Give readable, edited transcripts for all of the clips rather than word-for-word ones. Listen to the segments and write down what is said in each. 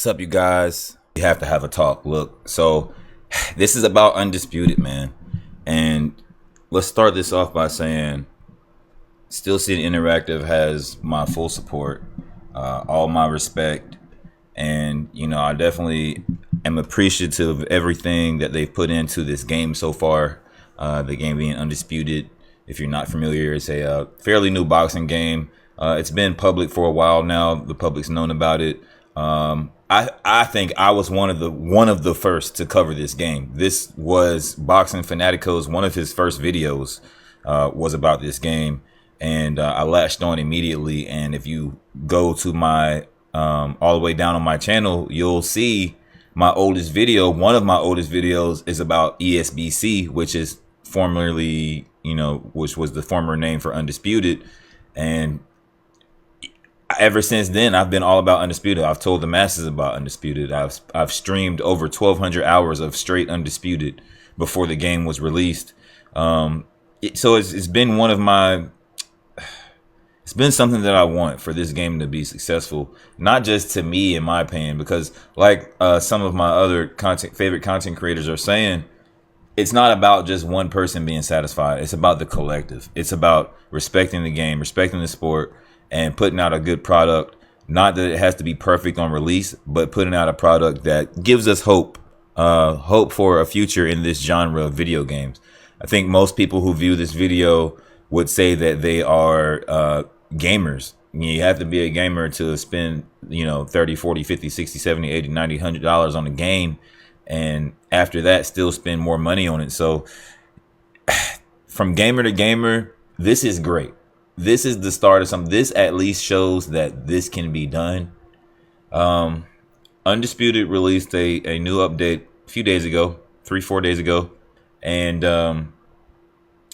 What's up, you guys? We have to have a talk. Look, so this is about Undisputed, man. And let's start this off by saying Steel City Interactive has my full support, all my respect. And, I definitely am appreciative of everything that they've put into this game so far. The game being Undisputed. If you're not familiar, it's a fairly new boxing game. It's been public for a while now. The public's known about it. I think I was one of the first to cover this game. This was Boxing Fanatico's one of his first videos was about this game, and I latched on immediately. And if you go to my all the way down on my channel, you'll see my oldest video. One of my oldest videos is about Esbc, which is formerly, which was the former name for Undisputed, and ever since then, I've been all about Undisputed. I've told the masses about Undisputed. I've streamed over 1,200 hours of straight Undisputed before the game was released. So it's been one of my. It's been something that I want for this game to be successful, not just to me, in my opinion, because like some of my other favorite content creators are saying, it's not about just one person being satisfied. It's about the collective. It's about respecting the game, respecting the sport, and putting out a good product. Not that it has to be perfect on release, but putting out a product that gives us hope for a future in this genre of video games. I think most people who view this video would say that they are gamers. You have to be a gamer to spend, 30, 40, 50, 60, 70, 80, 90, $100 on a game. And after that, still spend more money on it. So from gamer to gamer, this is great. This is the start of something. This at least shows that this can be done. Undisputed released a new update a few days ago, 3-4 days ago. And I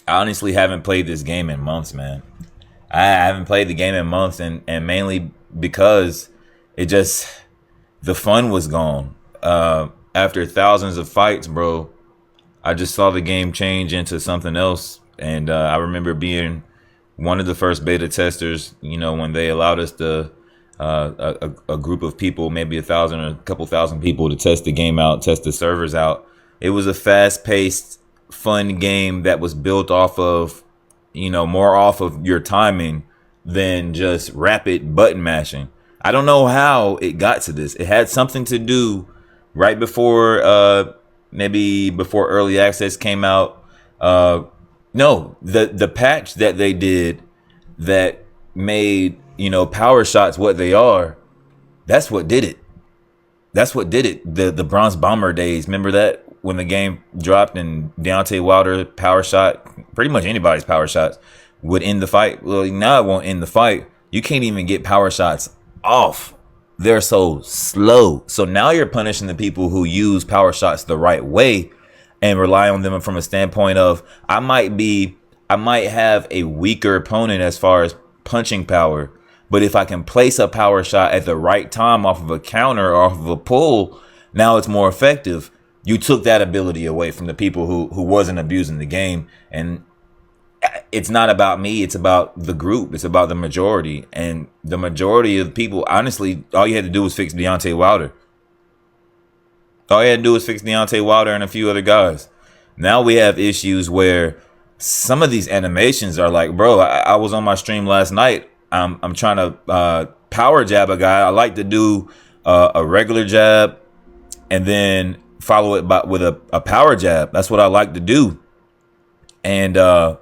honestly haven't played this game in months, man. I haven't played the game in months, and mainly because the fun was gone. After thousands of fights, bro, I just saw the game change into something else. And I remember being one of the first beta testers, when they allowed us to a group of people, maybe 1,000 or a couple thousand people, to test the game out, test the servers out. It was a fast-paced, fun game that was built off of, more off of your timing than just rapid button mashing. I don't know how it got to this. It had something to do right before, maybe before early access came out. No, the patch that they did that made, power shots what they are, that's what did it. That's what did it. The Bronze Bomber days. Remember that? When the game dropped and Deontay Wilder power shot, pretty much anybody's power shots would end the fight. Well, now it won't end the fight. You can't even get power shots off. They're so slow. So now you're punishing the people who use power shots the right way and rely on them from a standpoint of, I might have a weaker opponent as far as punching power, but if I can place a power shot at the right time off of a counter or off of a pull, now it's more effective. You took that ability away from the people who wasn't abusing the game. And it's not about me. It's about the group. It's about the majority. And the majority of the people, honestly, all you had to do was fix Deontay Wilder. All you had to do was fix Deontay Wilder and a few other guys. Now we have issues where some of these animations are like, bro, I was on my stream last night. I'm trying to power jab a guy. I like to do a regular jab and then follow it with a power jab. That's what I like to do. And I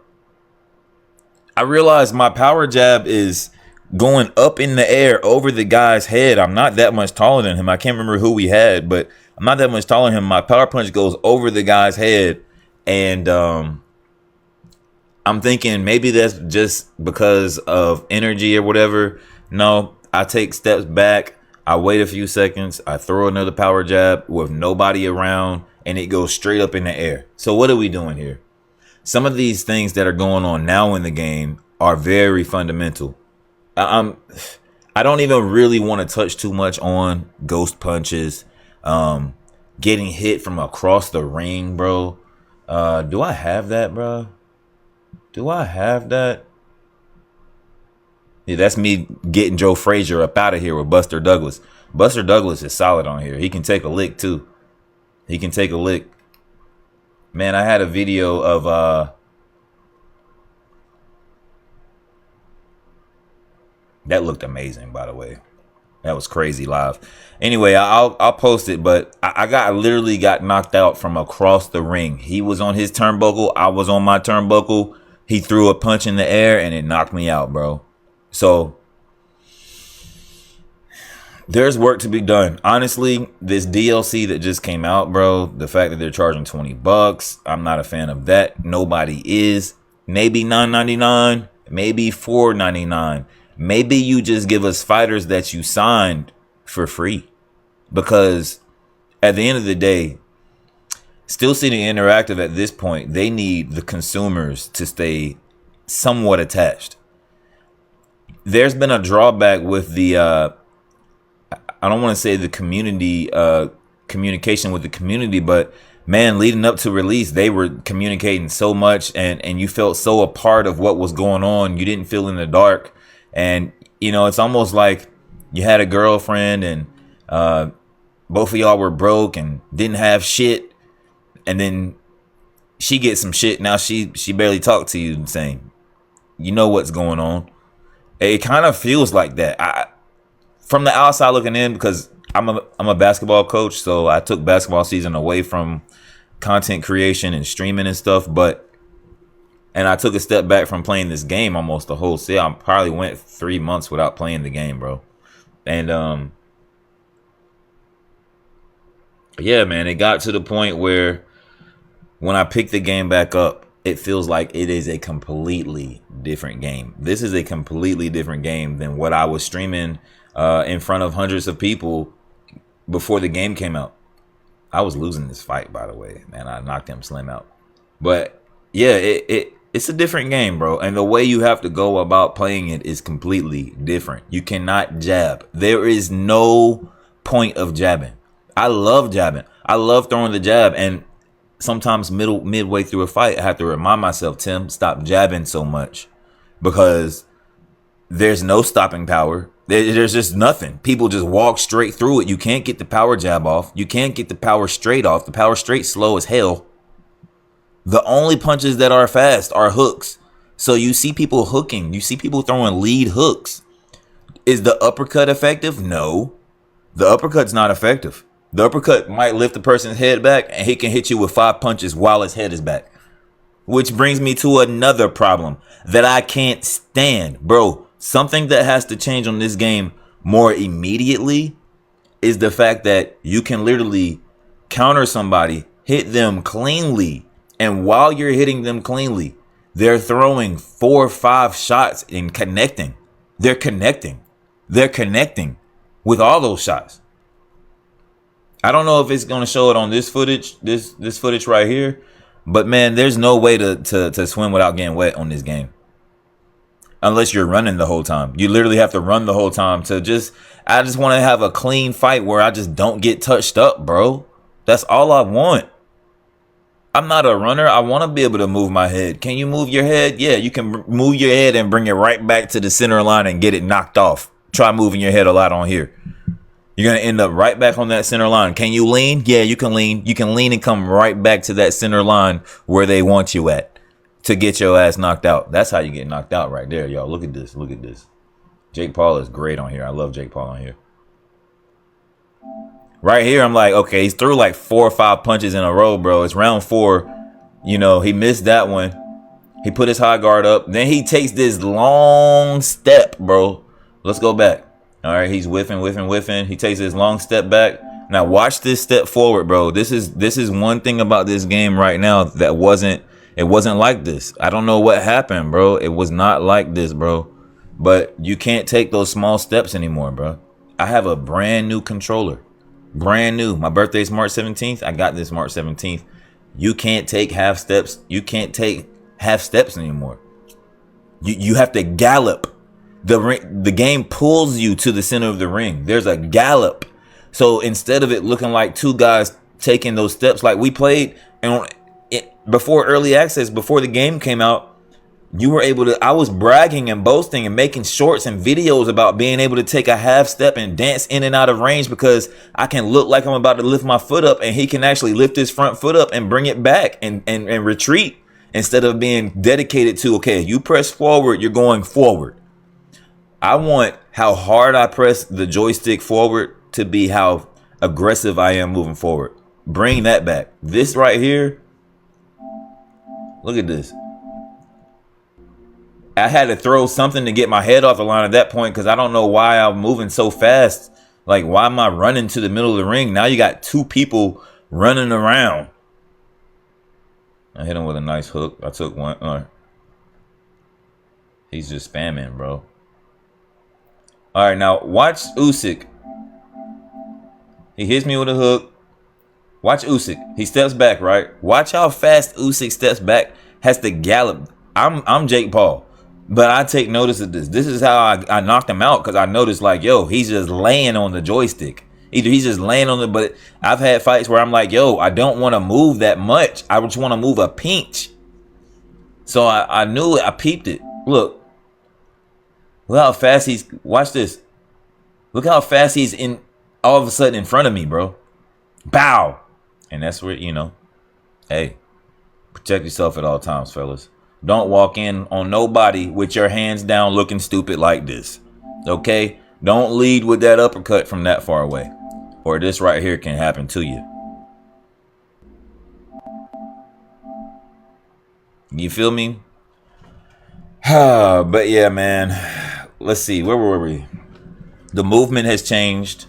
realized my power jab is going up in the air over the guy's head. I'm not that much taller than him. I can't remember who we had, but I'm not that much taller than him. My power punch goes over the guy's head. And I'm thinking maybe that's just because of energy or whatever. No, I take steps back. I wait a few seconds. I throw another power jab with nobody around, and it goes straight up in the air. So what are we doing here? Some of these things that are going on now in the game are very fundamental. I don't even really want to touch too much on ghost punches, getting hit from across the ring, bro. Do I have that, bro? Do I have that? Yeah, that's me getting Joe Frazier up out of here with Buster Douglas. Buster Douglas is solid on here. He can take a lick too. He can take a lick. Man, I had a video of that looked amazing, by the way. That was crazy live. Anyway, I'll post it, but I literally got knocked out from across the ring. He was on his turnbuckle, I was on my turnbuckle. He threw a punch in the air and it knocked me out, bro. So there's work to be done. Honestly, this DLC that just came out, bro, the fact that they're charging $20, I'm not a fan of that. Nobody is. Maybe $9.99, maybe $4.99. Maybe you just give us fighters that you signed for free. Because at the end of the day, Steel City Interactive at this point, they need the consumers to stay somewhat attached. There's been a drawback with the, I don't want to say the community, communication with the community, but man, leading up to release, they were communicating so much and you felt so a part of what was going on. You didn't feel in the dark. And, you know, it's almost like you had a girlfriend and both of y'all were broke and didn't have shit. And then she gets some shit. Now she barely talked to you saying, you know what's going on. It kind of feels like that. From the outside looking in, because I'm a basketball coach. So I took basketball season away from content creation and streaming and stuff. And I took a step back from playing this game almost the whole season. I probably went 3 months without playing the game, bro. And yeah, man, it got to the point where when I picked the game back up, it feels like it is a completely different game. This is a completely different game than what I was streaming in front of hundreds of people before the game came out. I was losing this fight, by the way, man. I knocked him slim out. But yeah, it's a different game, bro. And the way you have to go about playing it is completely different. You cannot jab. There is no point of jabbing. I love jabbing. I love throwing the jab. And sometimes midway through a fight, I have to remind myself, Tim, stop jabbing so much. Because there's no stopping power. There's just nothing. People just walk straight through it. You can't get the power jab off. You can't get the power straight off. The power straight slow as hell. The only punches that are fast are hooks. So you see people hooking. You see people throwing lead hooks. Is the uppercut effective? No. The uppercut's not effective. The uppercut might lift the person's head back and he can hit you with 5 punches while his head is back. Which brings me to another problem that I can't stand. Bro, something that has to change on this game more immediately is the fact that you can literally counter somebody, hit them cleanly. And while you're hitting them cleanly, they're throwing 4 or 5 shots and connecting. They're connecting. They're connecting with all those shots. I don't know if it's going to show it on this footage, this footage right here. But man, there's no way to swim without getting wet on this game. Unless you're running the whole time. You literally have to run the whole time I just want to have a clean fight where I just don't get touched up, bro. That's all I want. I'm not a runner. I want to be able to move my head. Can you move your head? Yeah, you can move your head and bring it right back to the center line and get it knocked off. Try moving your head a lot on here. You're going to end up right back on that center line. Can you lean? Yeah, you can lean. You can lean and come right back to that center line where they want you at to get your ass knocked out. That's how you get knocked out right there, y'all. Look at this. Look at this. Jake Paul is great on here. I love Jake Paul on here. Right here, I'm like, okay, he's threw like 4 or 5 punches in a row, bro. It's round 4. You know, he missed that one. He put his high guard up. Then he takes this long step, bro. Let's go back. All right, he's whiffing. He takes this long step back. Now watch this step forward, bro. This is one thing about this game right now that wasn't like this. I don't know what happened, bro. It was not like this, bro. But you can't take those small steps anymore, bro. I have a brand new controller. Brand new. My birthday's March 17th. I got this March 17th. You can't take half steps. You can't take half steps anymore. You have to gallop. The game pulls you to the center of the ring. There's a gallop. So instead of it looking like 2 guys taking those steps like we played and before early access, before the game came out, You were able to, I was bragging and boasting and making shorts and videos about being able to take a half step and dance in and out of range because I can look like I'm about to lift my foot up and he can actually lift his front foot up and bring it back and retreat instead of being dedicated to, okay, you press forward, you're going forward. I want how hard I press the joystick forward to be how aggressive I am moving forward. Bring that back. This right here, look at this. I had to throw something to get my head off the line at that point because I don't know why I'm moving so fast. Like, why am I running to the middle of the ring? Now you got two people running around. I hit him with a nice hook. I took one. He's just spamming, bro. All right, now watch Usyk. He hits me with a hook. Watch Usyk. He steps back, right? Watch how fast Usyk steps back. Has to gallop. I'm Jake Paul. But I take notice of this. This is how I knocked him out because I noticed, like, yo, he's just laying on the joystick. Either he's just laying on the, but I've had fights where I'm like, yo, I don't want to move that much. I just want to move a pinch. So I knew it. I peeped it. Look how fast he's, watch this. Look how fast he's in, all of a sudden in front of me, bro. Bow. And that's where, you know, hey, protect yourself at all times, fellas. Don't walk in on nobody with your hands down looking stupid like this. Okay? Don't lead with that uppercut from that far away. Or this right here can happen to you. You feel me? But yeah, man. Let's see. Where were we? The movement has changed.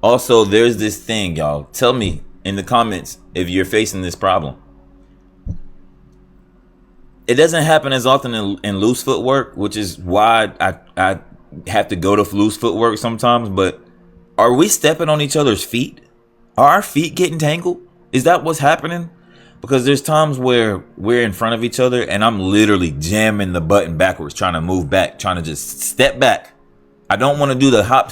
Also, there's this thing, y'all. Tell me in the comments if you're facing this problem. It doesn't happen as often in loose footwork, which is why I have to go to loose footwork sometimes. But are we stepping on each other's feet? Are our feet getting tangled? Is that what's happening? Because there's times where we're in front of each other and I'm literally jamming the button backwards, trying to move back, trying to just step back. I don't want to do the hop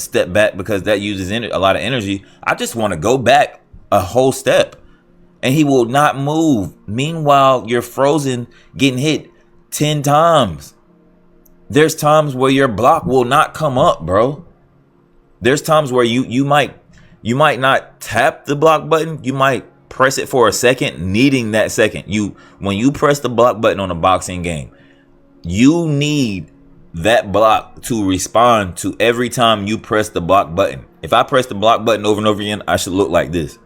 step back because that uses a lot of energy. I just want to go back a whole step. And he will not move. Meanwhile, you're frozen, getting hit 10 times. There's times where your block will not come up, bro. There's times where you might not tap the block button. You might press it for a second, needing that second. When you press the block button on a boxing game, you need that block to respond to every time you press the block button. If I press the block button over and over again, I should look like this.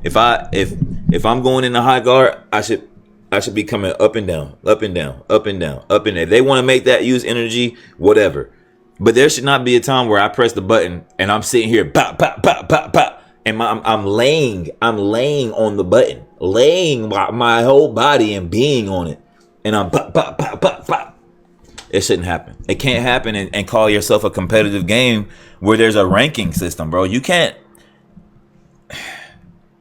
If I'm going in the high guard, I should be coming up and down, up and down, up and down, up and down. If they want to make that use energy, whatever. But there should not be a time where I press the button and I'm sitting here, pop, pop, pop, pop, pop, and I'm laying on the button, laying my whole body and being on it, and I'm pop, pop, pop, pop, pop. It shouldn't happen. It can't happen and call yourself a competitive game where there's a ranking system, bro. You can't.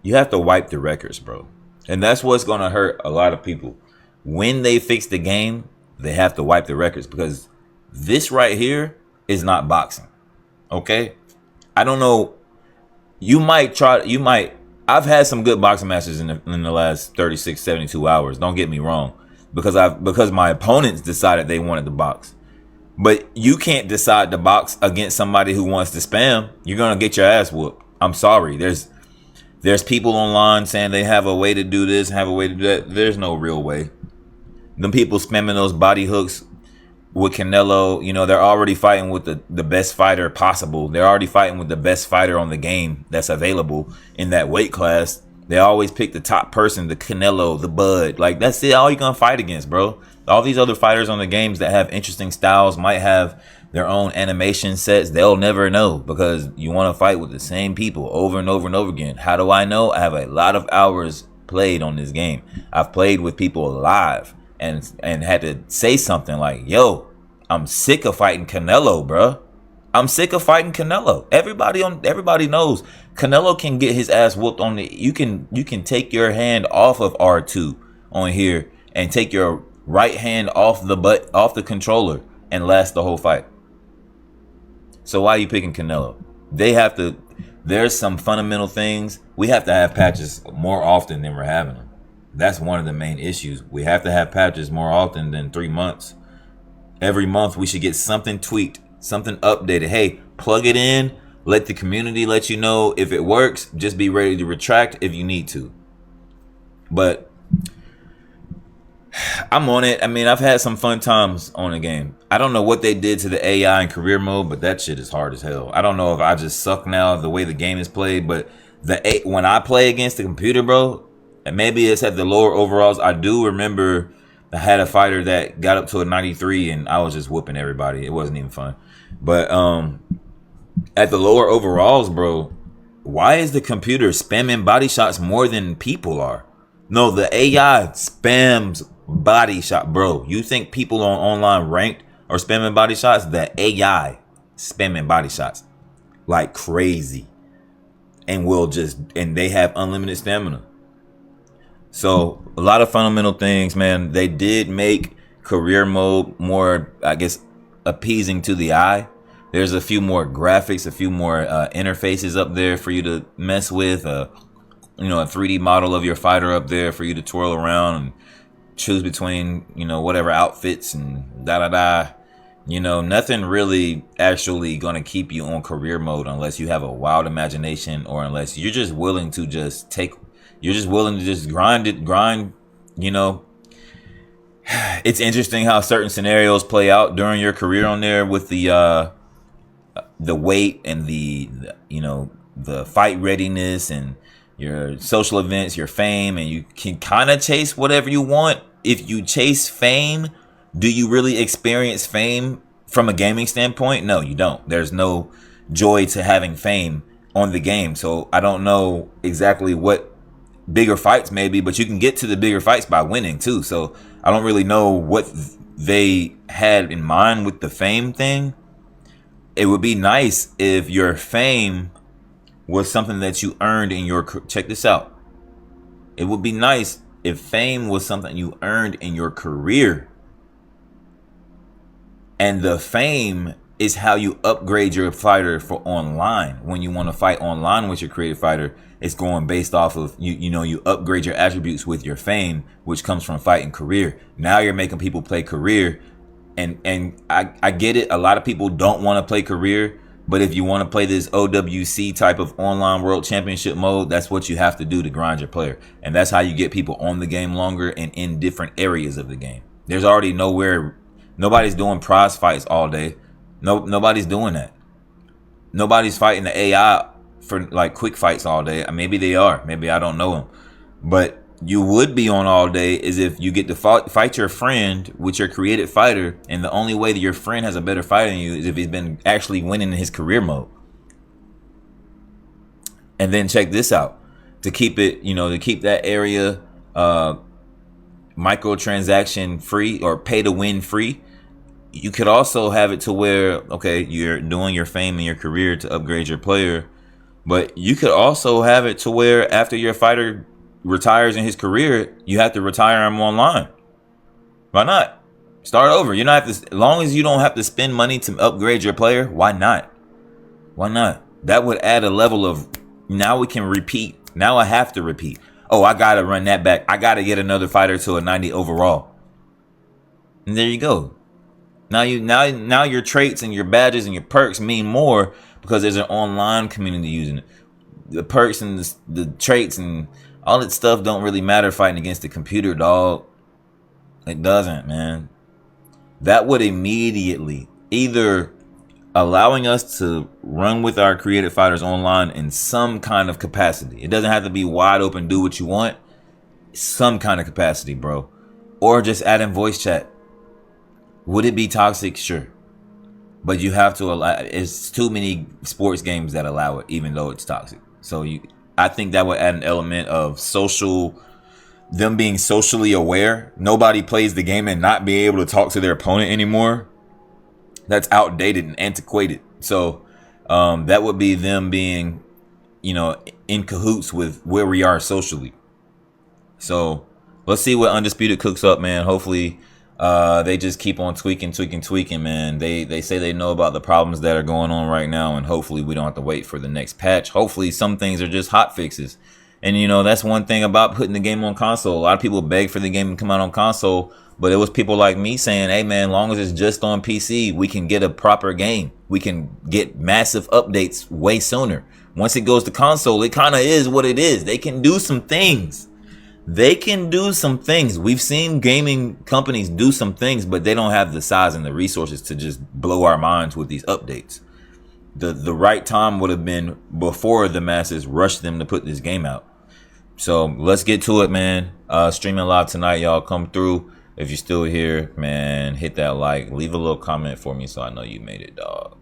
You have to wipe the records, bro. And that's what's going to hurt a lot of people. When they fix the game, they have to wipe the records because this right here is not boxing. Okay? I don't know. I've had some good boxing matches in the last 36, 72 hours. Don't get me wrong. Because my opponents decided they wanted to box. But you can't decide to box against somebody who wants to spam. You're going to get your ass whooped. I'm sorry. There's people online saying they have a way to do this, have a way to do that. There's no real way. Them people spamming those body hooks with Canelo, you know, they're already fighting with the best fighter possible. They're already fighting with the best fighter on the game that's available in that weight class. They always pick the top person, the Canelo, the Bud. Like, that's it. All you're going to fight against, bro. All these other fighters on the games that have interesting styles might have their own animation sets. They'll never know because you want to fight with the same people over and over and over again. How do I know? I have a lot of hours played on this game. I've played with people live and had to say something like, yo, I'm sick of fighting Canelo, bro. I'm sick of fighting Canelo. Everybody knows Canelo can get his ass whooped on the. You can take your hand off of R2 on here and take your right hand off the controller and last the whole fight. So why are you picking Canelo? There's some fundamental things. We have to have patches more often than we're having them. That's one of the main issues. We have to have patches more often than 3 months. Every month we should get something tweaked, something updated. Hey, plug it in. Let the community let you know if it works. Just be ready to retract if you need to. But I'm on it. I mean, I've had some fun times on the game. I don't know what they did to the AI in career mode, but that shit is hard as hell. I don't know if I just suck now the way the game is played, but when I play against the computer, bro, and maybe it's at the lower overalls. I do remember I had a fighter that got up to a 93 and I was just whooping everybody. It wasn't even fun. But at the lower overalls, bro, why is the computer spamming body shots more than people are? No, the AI spams body shot, bro. You think people on online ranked are spamming body shots? The AI spamming body shots like crazy, and they have unlimited stamina. So a lot of fundamental things, man. They did make career mode more, I guess, appeasing to the eye. There's a few more graphics, a few more interfaces up there for you to mess with. A 3D model of your fighter up there for you to twirl around and choose between, whatever outfits and da-da-da. Nothing really actually going to keep you on career mode unless you have a wild imagination, or unless you're just willing to just grind it. It's interesting how certain scenarios play out during your career on there with the weight and the fight readiness and your social events, your fame, and you can kind of chase whatever you want. If you chase fame, do you really experience fame from a gaming standpoint? No, you don't. There's no joy to having fame on the game. So I don't know exactly what bigger fights maybe, but you can get to the bigger fights by winning too. So I don't really know what they had in mind with the fame thing. It would be nice if your fame was something that you earned in your, check this out. It would be nice if fame was something you earned in your career. And the fame is how you upgrade your fighter for online. When you want to fight online with your creative fighter, it's going based off of you upgrade your attributes with your fame, which comes from fighting career. Now you're making people play career. And I get it. A lot of people don't want to play career, but if you want to play this OWC type of online world championship mode, that's what you have to do to grind your player. And that's how you get people on the game longer and in different areas of the game. There's already nobody's doing prize fights all day. Nobody's doing that. Nobody's fighting the AI for like quick fights all day. Maybe they are. Maybe I don't know them. But you would be on all day is if you get to fight your friend with your created fighter, and the only way that your friend has a better fight than you is if he's been actually winning in his career mode. And then check this out. To keep it, to keep that area microtransaction free or pay to win free, you could also have it to where, okay, you're doing your fame and your career to upgrade your player, but you could also have it to where after your fighter retires in his career, you have to retire him online. Why not? Start over. You don't have to, as long as you don't have to spend money to upgrade your player. Why not? Why not? That would add a level of, now we can repeat. Now I have to repeat. Oh, I gotta run that back. I gotta get another fighter to a 90 overall. And there you go. Now your traits and your badges and your perks mean more because there's an online community using it. The perks and the traits and all that stuff don't really matter fighting against the computer, dog. It doesn't, man. That would immediately either allowing us to run with our creative fighters online in some kind of capacity. It doesn't have to be wide open, do what you want. Some kind of capacity, bro. Or just add in voice chat. Would it be toxic? Sure. But you have to allow, it's too many sports games that allow it, even though it's toxic. So I think that would add an element of them being socially aware. Nobody plays the game and not being able to talk to their opponent anymore. That's outdated and antiquated. So that would be them being, in cahoots with where we are socially. So let's see what Undisputed cooks up, man. Hopefully they just keep on tweaking, man. They say they know about the problems that are going on right now, and hopefully we don't have to wait for the next patch. Hopefully some things are just hot fixes, And you know, that's one thing about putting the game on console. A lot of people beg for the game to come out on console, but it was people like me saying, hey man, long as it's just on PC, we can get a proper game. We can get massive updates way sooner. Once it goes to console, it kind of is what it is. They can do some things. They can do some things. We've seen gaming companies do some things, but they don't have the size and the resources to just blow our minds with these updates. The right time would have been before the masses rushed them to put this game out. So let's get to it, man. Streaming live tonight, y'all. Come through. If you're still here, man, hit that like. Leave a little comment for me so I know you made it, dog.